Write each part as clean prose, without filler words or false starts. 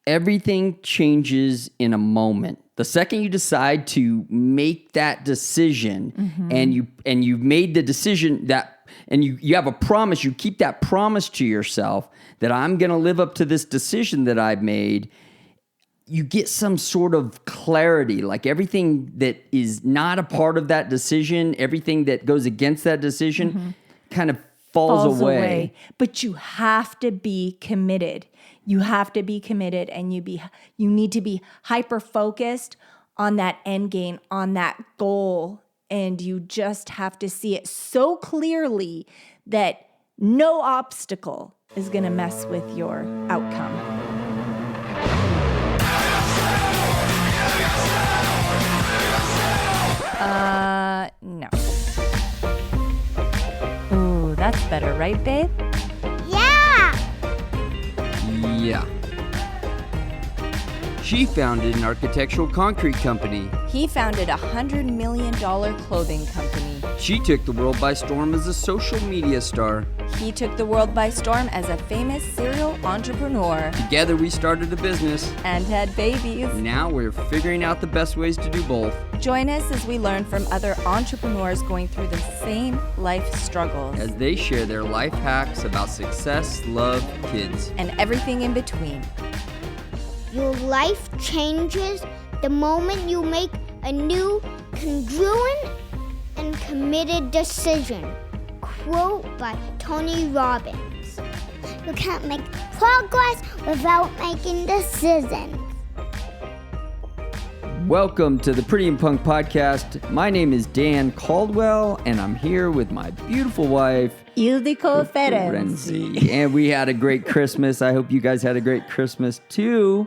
Everything changes in a moment. The second you decide to make that decision, and you've made the decision and you have a promise, you keep that promise to yourself that I'm going to live up to this decision that I've made, you get some sort of clarity. Like everything that is not a part of that decision, everything that goes against that decision kind of falls away. But you have to be committed. You have to be committed, and you need to be hyper-focused on that end game, on that goal. And you just have to see it so clearly that no obstacle is going to mess with your outcome. No. Ooh, that's better, right, babe? Yeah. She founded an architectural concrete company. He founded a $100 million clothing company. She took the world by storm as a social media star. He took the world by storm as a famous serial entrepreneur. Together we started a business. And had babies. Now we're figuring out the best ways to do both. Join us as we learn from other entrepreneurs going through the same life struggles. As they share their life hacks about success, love, kids, and everything in between. Your life changes the moment you make a new, congruent, and committed decision. Quote by Tony Robbins. You can't make progress without making decisions. Welcome to the Pretty and Punk Podcast. My name is Dan Caldwell, and I'm here with my beautiful wife, Ildiko Ferenczi. And we had a great Christmas. I hope you guys had a great Christmas too.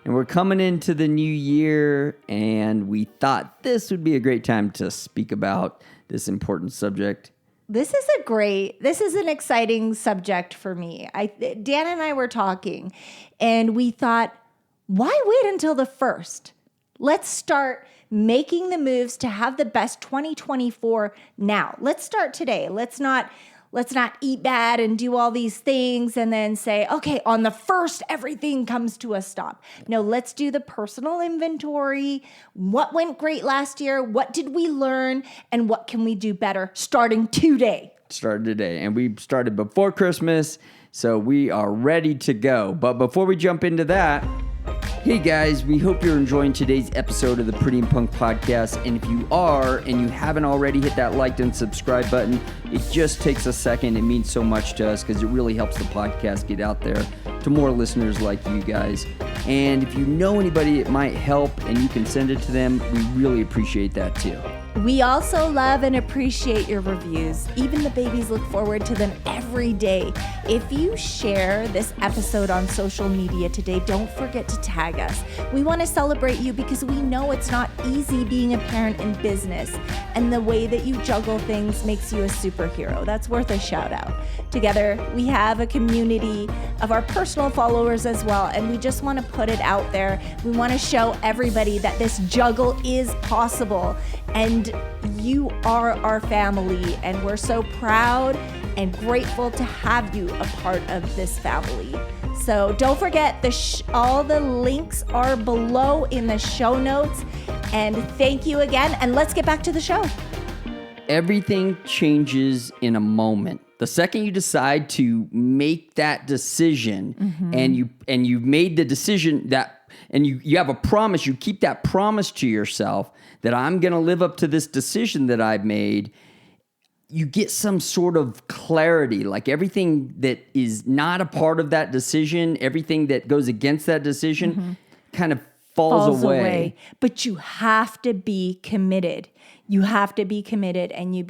And we're coming into the new year, and we thought this would be a great time to speak about this important subject. This is an exciting subject for me. Dan and I were talking, and we thought, why wait until the 1st? Let's start making the moves to have the best 2024 now. Let's start today. Let's not eat bad and do all these things and then say, okay, on the 1st, everything comes to a stop. No, let's do the personal inventory. What went great last year? What did we learn? And what can we do better starting today? Started today. And we started before Christmas, so we are ready to go. But before we jump into that, hey guys, we hope you're enjoying today's episode of the Pretty and Punk Podcast. And if you are, and you haven't already hit that like and subscribe button, it just takes a second. It means so much to us because it really helps the podcast get out there to more listeners like you guys. And if you know anybody it might help and you can send it to them, we really appreciate that too. We also love and appreciate your reviews. Even the babies look forward to them every day. If you share this episode on social media today, don't forget to tag us. We want to celebrate you because we know it's not easy being a parent in business, and the way that you juggle things makes you a superhero. That's worth a shout out. Together, we have a community of our personal followers as well, and we just want to put it out there. We want to show everybody that this juggle is possible, and you are our family, and we're so proud and grateful to have you a part of this family. So don't forget, all the links are below in the show notes. And thank you again, and let's get back to the show. Everything changes in a moment. The second you decide to make that decision, and you've made the decision and you have a promise, you keep that promise to yourself that I'm going to live up to this decision that I've made, you get some sort of clarity. Like everything that is not a part of that decision, everything that goes against that decision kind of falls away. But you have to be committed. You have to be committed, and you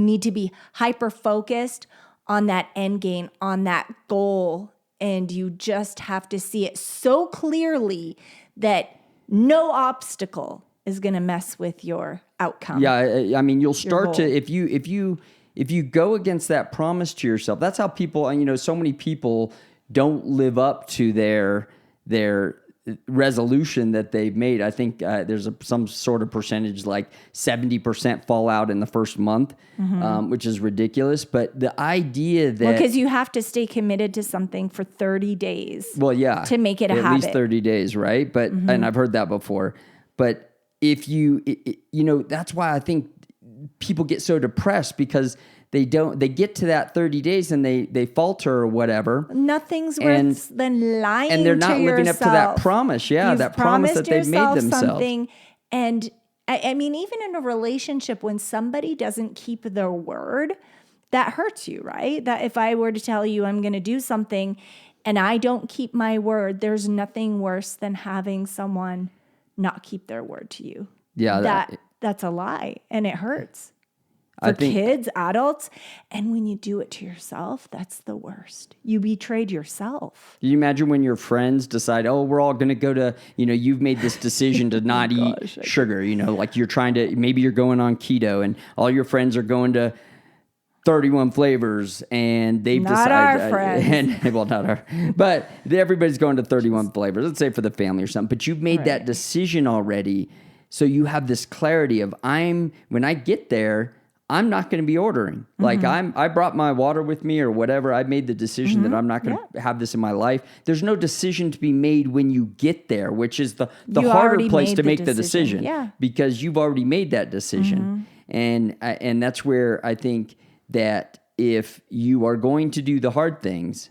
need to be hyper-focused on that end game, on that goal. And you just have to see it so clearly that no obstacle is going to mess with your outcome. Yeah, I mean, you'll start to, if you go against that promise to yourself, that's how people, so many people don't live up to their resolution that they've made. I think there's some sort of percentage, like 70% fall out in the first month, which is ridiculous. But the idea that... because you have to stay committed to something for 30 days. Well, yeah. To make it a at habit. least 30 days, right? But and I've heard that before. But if you that's why I think people get so depressed, because they get to that 30 days and they falter or whatever. Nothing's worse than lying to yourself. And they're not living up to that promise. Yeah, You've that promise that they've made themselves. Something, and I mean, even in a relationship, when somebody doesn't keep their word, that hurts you, right? That if I were to tell you I'm going to do something and I don't keep my word, there's nothing worse than having someone not keep their word to you. Yeah, that's a lie, and it hurts. For kids, adults, and when you do it to yourself, that's the worst. You betrayed yourself. Can you imagine when your friends decide, oh, we're all going to go to, you've made this decision to not eat sugar, like maybe you're going on keto and all your friends are going to 31 flavors and they've decided. Not our friends. Not our, but everybody's going to 31 flavors, let's say for the family or something, but you've made that decision already. So you have this clarity of when I get there, I'm not going to be ordering. Like I brought my water with me or whatever. I made the decision that I'm not going to have this in my life. There's no decision to be made when you get there, which is the harder place to make the decision. Yeah. Because you've already made that decision. And that's where I think that if you are going to do the hard things,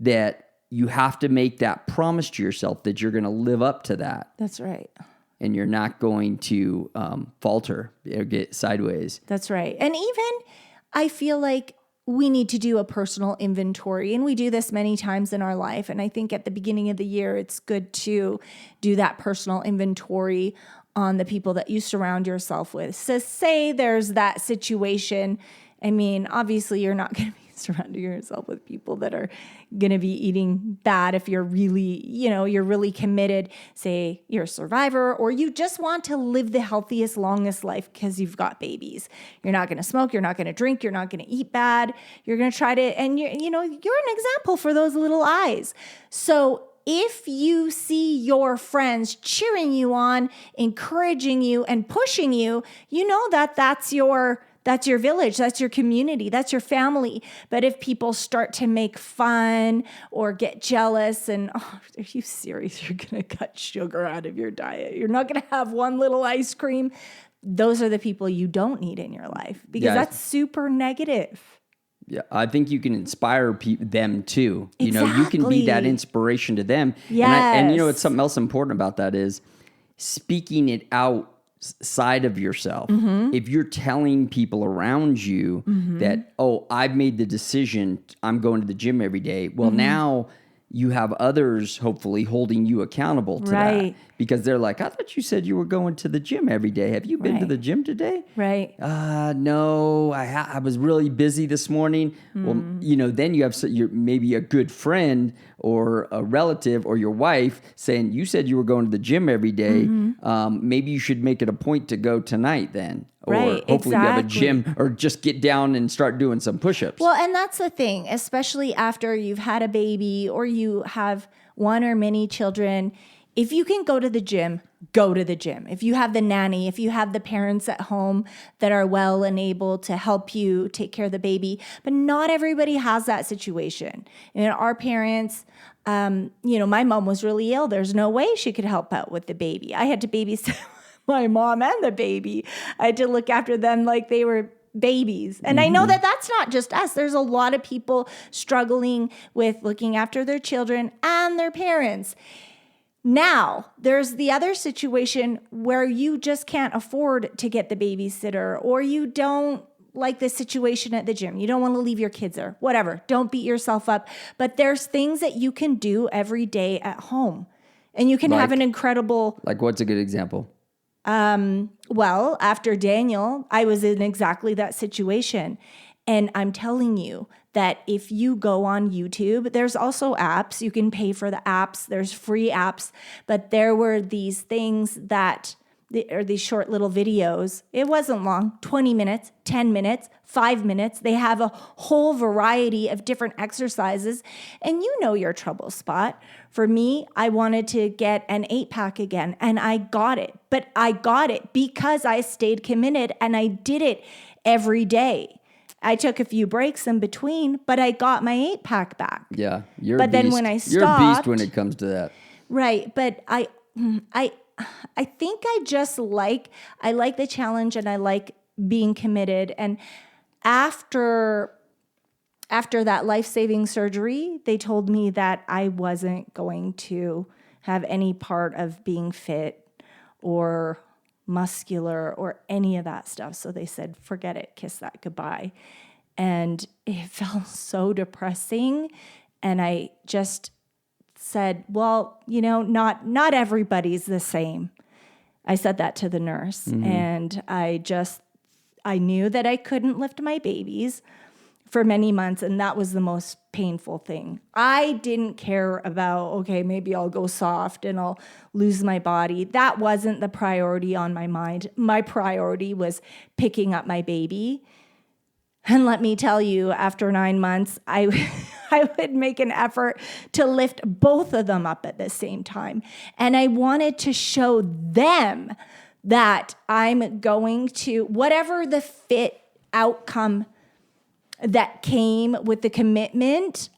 that you have to make that promise to yourself that you're going to live up to that. That's right. And you're not going to falter or get sideways. That's right. And even I feel like we need to do a personal inventory, and we do this many times in our life. And I think at the beginning of the year, it's good to do that personal inventory on the people that you surround yourself with. So say there's that situation. I mean, obviously you're not going to be surrounding yourself with people that are going to be eating bad if you're really, you're really committed. Say you're a survivor, or you just want to live the healthiest, longest life because you've got babies. You're not going to smoke. You're not going to drink. You're not going to eat bad. You're going to try to, and you're an example for those little eyes. So if you see your friends cheering you on, encouraging you, and pushing you, you know that's your village, that's your community, that's your family. But if people start to make fun or get jealous and, are you serious? You're going to cut sugar out of your diet. You're not going to have one little ice cream. Those are the people you don't need in your life, because that's super negative. Yeah, I think you can inspire them too. Exactly. You can be that inspiration to them. Yes. And it's something else important about that is speaking it out side of yourself. If you're telling people around you that, oh, I've made the decision, I'm going to the gym every day. Well, now you have others hopefully holding you accountable to that, because they're like, I thought you said you were going to the gym every day. Have you been to the gym today? Right. No, I was really busy this morning. Well, then you have maybe a good friend or a relative or your wife saying, you said you were going to the gym every day. Maybe you should make it a point to go tonight then. Or hopefully you have a gym, or just get down and start doing some push-ups. Well, and that's the thing, especially after you've had a baby or you have one or many children. If you can go to the gym, go to the gym. If you have the nanny, if you have the parents at home that are well and able to help you take care of the baby, but not everybody has that situation. And our parents, my mom was really ill. There's no way she could help out with the baby. I had to babysit my mom and the baby. I had to look after them like they were babies. And I know that that's not just us. There's a lot of people struggling with looking after their children and their parents. Now, there's the other situation where you just can't afford to get the babysitter, or you don't like the situation at the gym. You don't want to leave your kids there. Whatever. Don't beat yourself up. But there's things that you can do every day at home. And you can have an incredible... Like, what's a good example? Well, after Daniel, I was in exactly that situation. And I'm telling you that if you go on YouTube, there's also apps. You can pay for the apps. There's free apps. But there were these things that these short little videos. It wasn't long, 20 minutes, 10 minutes, 5 minutes. They have a whole variety of different exercises. And you know your trouble spot. For me, I wanted to get an 8-pack again, and I got it. But I got it because I stayed committed and I did it every day. I took a few breaks in between, but I got my 8-pack back. Yeah, you're but a beast. Then when I stopped, you're a beast when it comes to that. Right, but I think I like the challenge and I like being committed. And after that life-saving surgery, they told me that I wasn't going to have any part of being fit or muscular or any of that stuff. So they said, forget it, kiss that goodbye. And it felt so depressing. And I just said, well, not everybody's the same. I said that to the nurse. And I knew that I couldn't lift my babies for many months. And that was the most painful thing. I didn't care about, okay, maybe I'll go soft and I'll lose my body. That wasn't the priority on my mind. My priority was picking up my baby. And let me tell you, after 9 months, I would make an effort to lift both of them up at the same time. And I wanted to show them that I'm going to, whatever the fit outcome that came with the commitment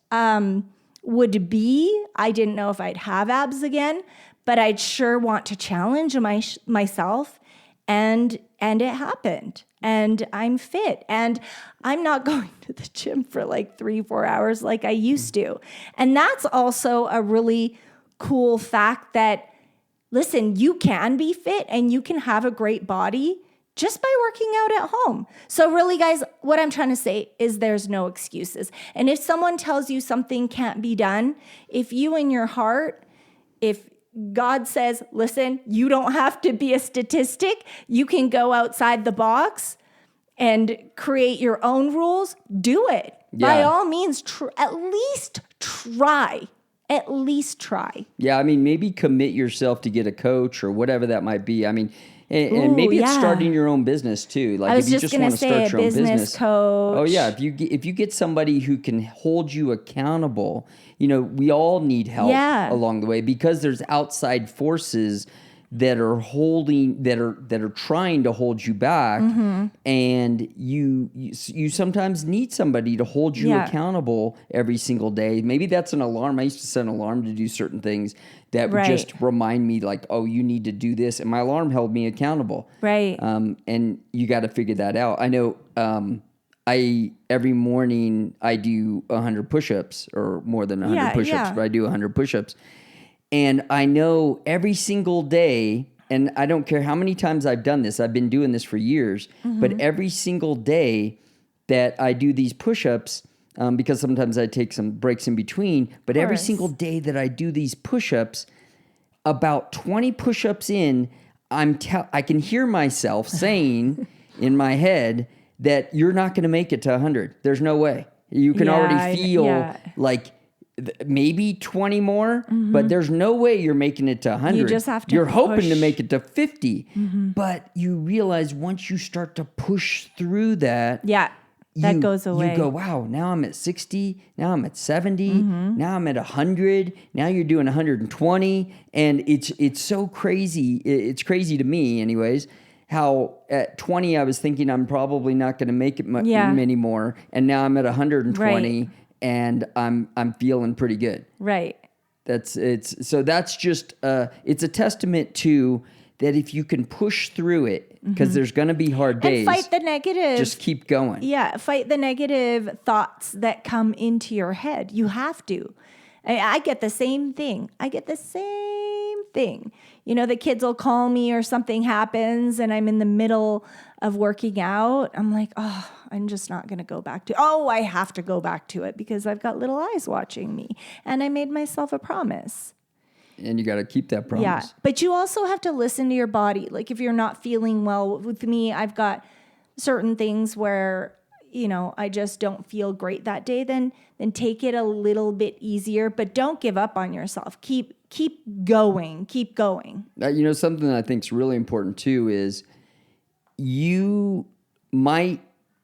would be, I didn't know if I'd have abs again, but I'd sure want to challenge myself. And it happened. And I'm fit. And I'm not going to the gym for like 3-4 hours like I used to. And that's also a really cool fact that, listen, you can be fit and you can have a great body just by working out at home. So really, guys, what I'm trying to say is there's no excuses. And if someone tells you something can't be done, if you in your heart, if God says, listen, you don't have to be a statistic. You can go outside the box and create your own rules. Do it. Yeah. By all means, at least try. At least try. Yeah, I mean, maybe commit yourself to get a coach or whatever that might be. I mean, and maybe it's starting your own business too. Like I was if you just want to start your own business coach. Oh yeah, if you get somebody who can hold you accountable, we all need help along the way because there's outside forces that are trying to hold you back, and you sometimes need somebody to hold you accountable every single day. Maybe that's an alarm. I used to set an alarm to do certain things that would just remind me, like, oh, you need to do this, and my alarm held me accountable. Right. And you got to figure that out. I know. Every morning I do 100 push-ups or more than 100 push-ups, but I do 100 push-ups. And I know every single day, and I don't care how many times I've done this, I've been doing this for years, but every single day that I do these push-ups, because sometimes I take some breaks in between, but every single day that I do these push-ups, about 20 push-ups in, I can hear myself saying in my head that you're not going to make it to 100. There's no way. You can already feel like maybe 20 more, but there's no way you're making it to 100. You just have to You're hoping to make it to 50. But you realize once you start to push through that, that goes away. You go, wow, now I'm at 60, now I'm at 70, now I'm at 100, now you're doing 120, and it's so crazy. It's crazy to me anyways, how at 20 I was thinking I'm probably not going to make it many more, and now I'm at 120 and I'm feeling pretty good. Right. That's just it's a testament to that if you can push through it, because there's going to be hard days. And fight the negative. Just keep going. Yeah, fight the negative thoughts that come into your head. You have to. I get the same thing. The kids will call me or something happens and I'm in the middle of working out. I'm like, oh, I'm just not going to go back to it. Oh, I have to go back to it because I've got little eyes watching me. And I made myself a promise. And you got to keep that promise. Yeah, but you also have to listen to your body. Like if you're not feeling well, with me, I've got certain things where, I just don't feel great that day, then take it a little bit easier, but don't give up on yourself. Keep going. Something that I think is really important too is you might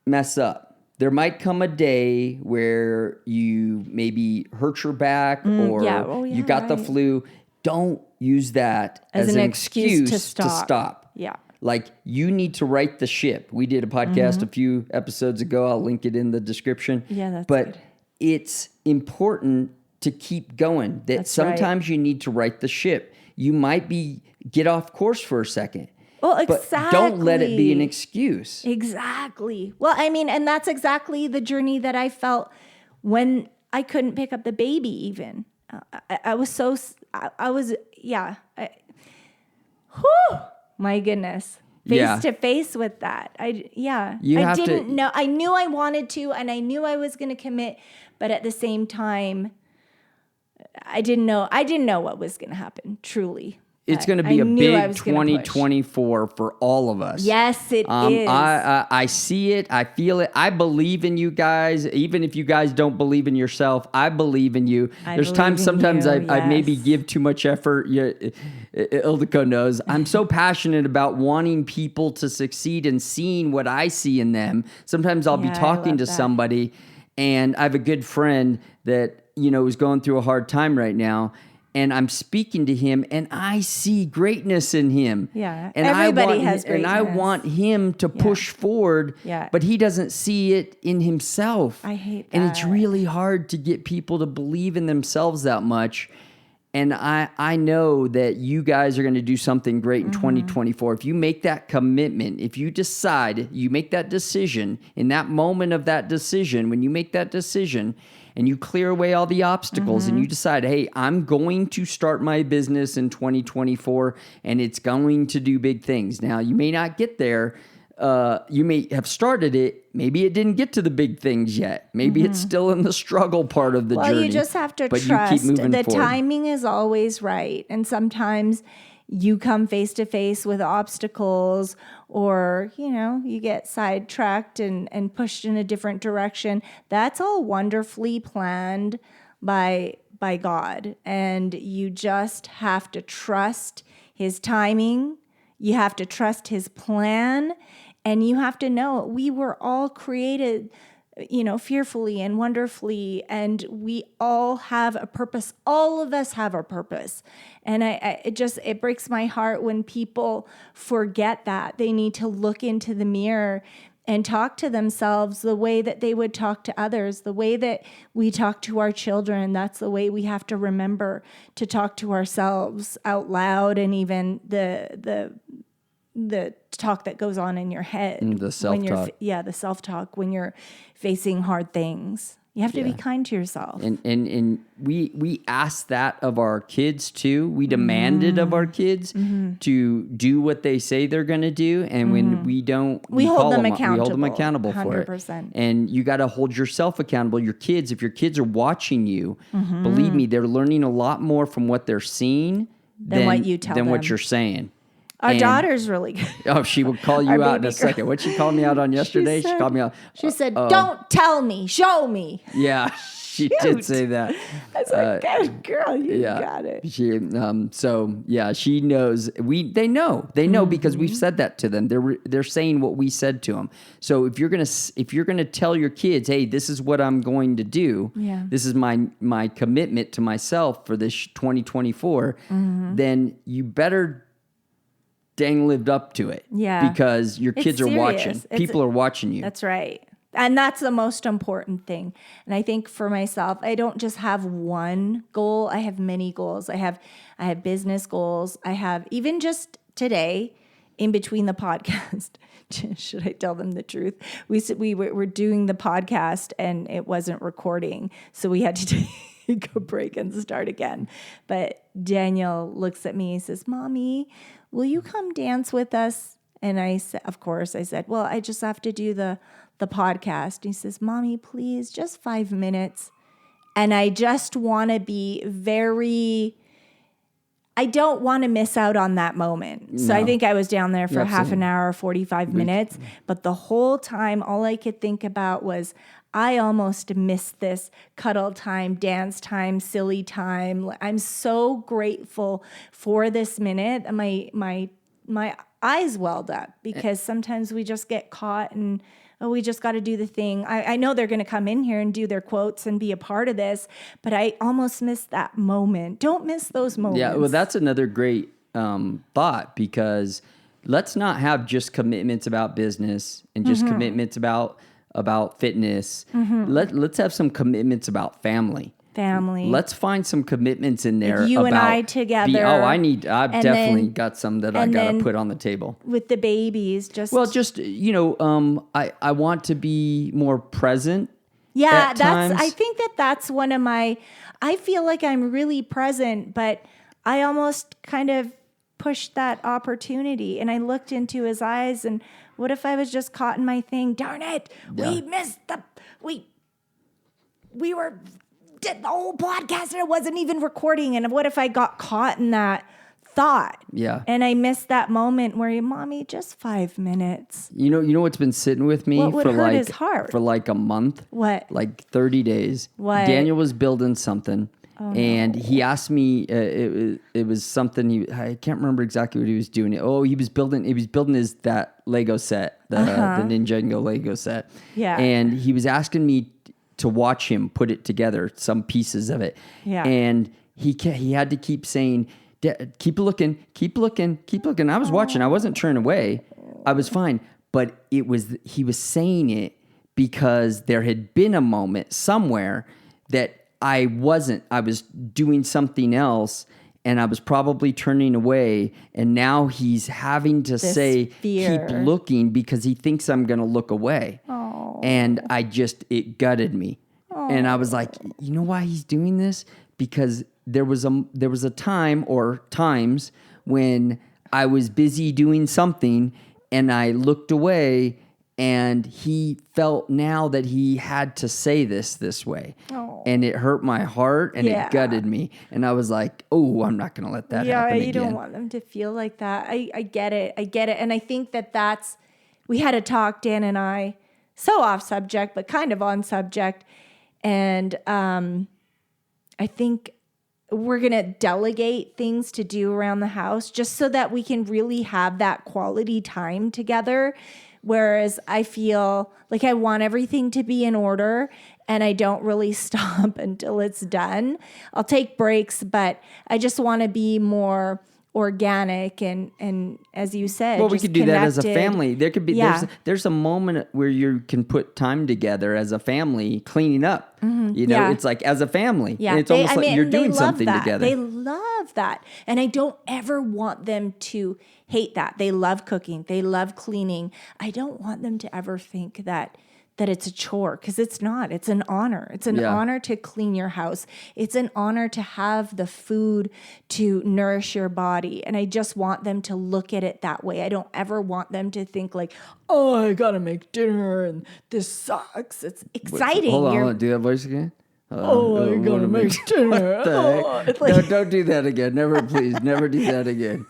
mess up. There might come a day where you maybe hurt your back or you got the flu. Don't use that as an excuse to stop. Yeah. Like, you need to right the ship. We did a podcast a few episodes ago. I'll link it in the description. Yeah, that's But good. it's important to keep going. That sometimes you need to right the ship. You might get off course for a second. Well, exactly. But don't let it be an excuse. Exactly. Well, I mean, and that's exactly the journey that I felt when I couldn't pick up the baby even. My goodness. Face to face with that. I didn't know. I knew I wanted to, and I knew I was going to commit, but at the same time, I didn't know what was going to happen, truly. It's going to be a big 2024 for all of us. Yes, it is. I see it. I feel it. I believe in you guys. Even if you guys don't believe in yourself, I believe in you. There's times sometimes I maybe give too much effort. Ildiko knows. I'm so passionate about wanting people to succeed and seeing what I see in them. Sometimes I'll be talking to somebody, and I have a good friend that is going through a hard time right now. And I'm speaking to him, and I see greatness in him. Yeah, and everybody has greatness. And I want him to push forward, but he doesn't see it in himself. I hate that. And it's really hard to get people to believe in themselves that much. And I know that you guys are going to do something great in 2024. If you make that commitment, if you decide, you make that decision, in that moment of that decision, when you make that decision, and you clear away all the obstacles and you decide, hey, I'm going to start my business in 2024 and it's going to do big things. Now, you may not get there. You may have started it. Maybe it didn't get to the big things yet. Maybe it's still in the struggle part of the journey. Well, you just have to trust. You keep moving the forward. Timing is always right. And sometimes you come face to face with obstacles, or, you get sidetracked and pushed in a different direction. That's all wonderfully planned by God. And you just have to trust his timing. You have to trust his plan. And you have to know we were all created, fearfully and wonderfully, and we all have a purpose. All of us have a purpose. And it breaks my heart when people forget that. They need to look into the mirror and talk to themselves the way that they would talk to others, the way that we talk to our children. That's the way we have to remember to talk to ourselves out loud, and even the talk that goes on in your head. The self-talk. The self-talk when you're facing hard things. You have to be kind to yourself. And we ask that of our kids too. We demand it of our kids to do what they say they're going to do. And when we don't, we hold them accountable. We hold them accountable for it. 100%. And you got to hold yourself accountable. Your kids, if your kids are watching you, believe me, they're learning a lot more from what they're seeing than what you tell them. What you're saying. Our daughter's really good. Oh, she will call you out in a second. What'd she call me out on yesterday? She called me out. She said, "Don't tell me, show me." Yeah, she did say that. I was like, "Good girl, you got it." She, she knows. They know because we've said that to them. They're saying what we said to them. So if you're gonna tell your kids, "Hey, this is what I'm going to do. This is my commitment to myself for this 2024," then you better dang lived up to it. Yeah. Because your kids are watching. People are watching you. That's right. And that's the most important thing. And I think for myself, I don't just have one goal. I have many goals. I have business goals. I have, even just today, in between the podcast, should I tell them the truth? We were doing the podcast and it wasn't recording. So we had to take a break and start again. But Daniel looks at me and says, "Mommy, will you come dance with us?" And I said, of course, I said, "Well, I just have to do the podcast." And he says, "Mommy, please, just 5 minutes." And I just want to be I don't want to miss out on that moment. So I think I was down there for half an hour, 45 minutes. But the whole time, all I could think about was, I almost missed this cuddle time, dance time, silly time. I'm so grateful for this minute. My eyes welled up because sometimes we just get caught and we just got to do the thing. I know they're going to come in here and do their quotes and be a part of this, but I almost missed that moment. Don't miss those moments. Yeah, well, that's another great thought, because let's not have just commitments about business and just commitments about fitness. Let's have some commitments about family. Let's find some commitments in there. Like you and I together. I've definitely got some that I got to put on the table. With the babies, I want to be more present. Yeah, times. I think that's one of my, I feel like I'm really present, but I almost kind of pushed that opportunity, and I looked into his eyes, and what if I was just caught in my thing? Darn it. Yeah. We missed we did the whole podcast and it wasn't even recording. And what if I got caught in that thought? Yeah. And I missed that moment where, Mommy, just 5 minutes. You know what's been sitting with me What would for hurt his heart? for like a month? What? Like 30 days. What? Daniel was building something. And he asked me, it was something I can't remember exactly what he was doing. Oh, he was building that Lego set, the Ninjago Lego set. Yeah. And he was asking me to watch him put it together, some pieces of it. Yeah. And he had to keep saying, keep looking. I was watching. I wasn't turning away. I was fine. But he was saying it because there had been a moment somewhere that I was doing something else, and I was probably turning away, and now he's having to say, fear. keep looking, because he thinks I'm going to look away. Oh. And it gutted me. Oh. And I was like, you know why he's doing this? Because there was a time or times when I was busy doing something and I looked away, and he felt now that he had to say this way. Oh. And it hurt my heart, and it gutted me. And I was like, oh, I'm not going to let that happen again. Yeah, you don't want them to feel like that. I get it. And I think we had a talk, Dan and I, so off subject, but kind of on subject. And I think we're going to delegate things to do around the house just so that we can really have that quality time together. Whereas I feel like I want everything to be in order, and I don't really stop until it's done. I'll take breaks, but I just want to be more organic and as you said, well, we could do that as a connected. family. There could be there's a moment where you can put time together as a family, cleaning up. It's like as a family. Yeah, And it's almost like you're doing something together. They love that, and I don't ever want them to hate that. They love cooking. They love cleaning. I don't want them to ever think that it's a chore, because it's not. It's an honor. It's an honor to clean your house. It's an honor to have the food to nourish your body. And I just want them to look at it that way. I don't ever want them to think like, oh, I got to make dinner and this sucks. It's exciting. Hold on, do that voice again. I gotta make dinner. What the heck? No, don't do that again. Never, please. Never do that again.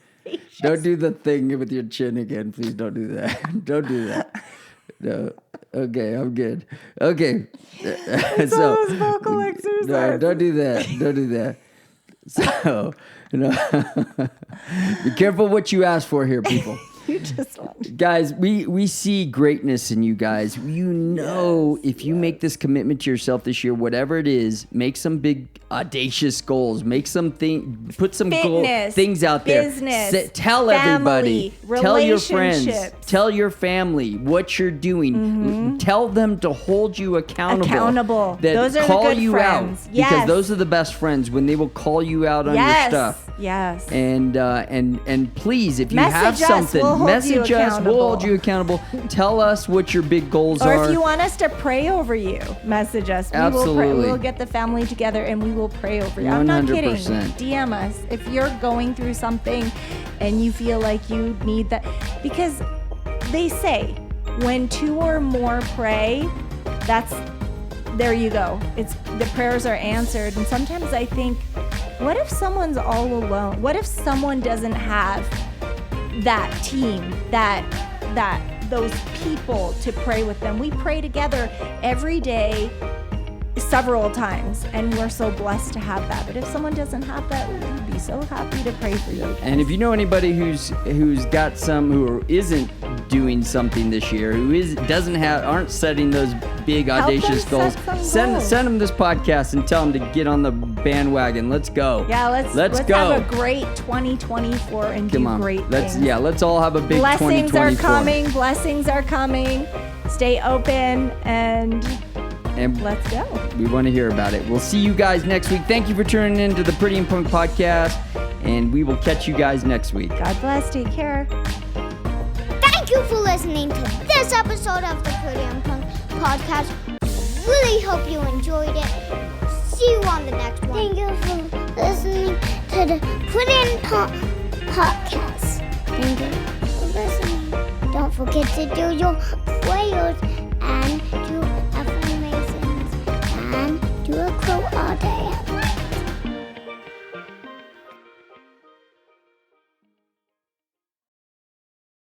Don't do the thing with your chin again. Please don't do that. Don't do that. No. Okay, I'm good. Okay. So vocal exercise. No, don't do that. Don't do that. So, be careful what you ask for here, people. You just want guys, we see greatness in you guys. If you make this commitment to yourself this year, whatever it is, make some big audacious goals. Make some put some things out there. Business, tell family, everybody. Tell your friends. Tell your family what you're doing. Mm-hmm. Tell them to hold you accountable. That those are call the good you friends. out. Because those are the best friends, when they will call you out on your stuff. Yes. And please, if you message have something, message us. We'll hold you accountable. Tell us what your big goals are. Or if you want us to pray over you, message us. Absolutely. We'll get the family together and we will pray over you. 100%. I'm not kidding. DM us if you're going through something and you feel like you need that. Because they say when two or more pray, there you go. The prayers are answered. And sometimes I think, what if someone's all alone? What if someone doesn't have that team, that those people to pray with them. We pray together every day, several times, and we're so blessed to have that. But if someone doesn't have that, we'd be so happy to pray for you. And if you know anybody who's got who isn't doing something this year, aren't setting those big audacious goals, send them this podcast and tell them to get on the bandwagon. Let's go. Yeah, let's go. Have a great 2024 and Come do on. great things. Let's all have a big Blessings 2024. Blessings are coming. Stay open and let's go. We want to hear about it. We'll see you guys next week. Thank you for tuning in to the Pretty and Punk podcast, and we will catch you guys next week. God bless. Take care. Thank you for listening to this episode of the Pretty and Punk podcast. Really hope you enjoyed it. See you on the next one. Thank you for listening to the Pretty and Punk podcast. Thank you for listening. Don't forget to do your prayers and do affirmations and do a quote all day.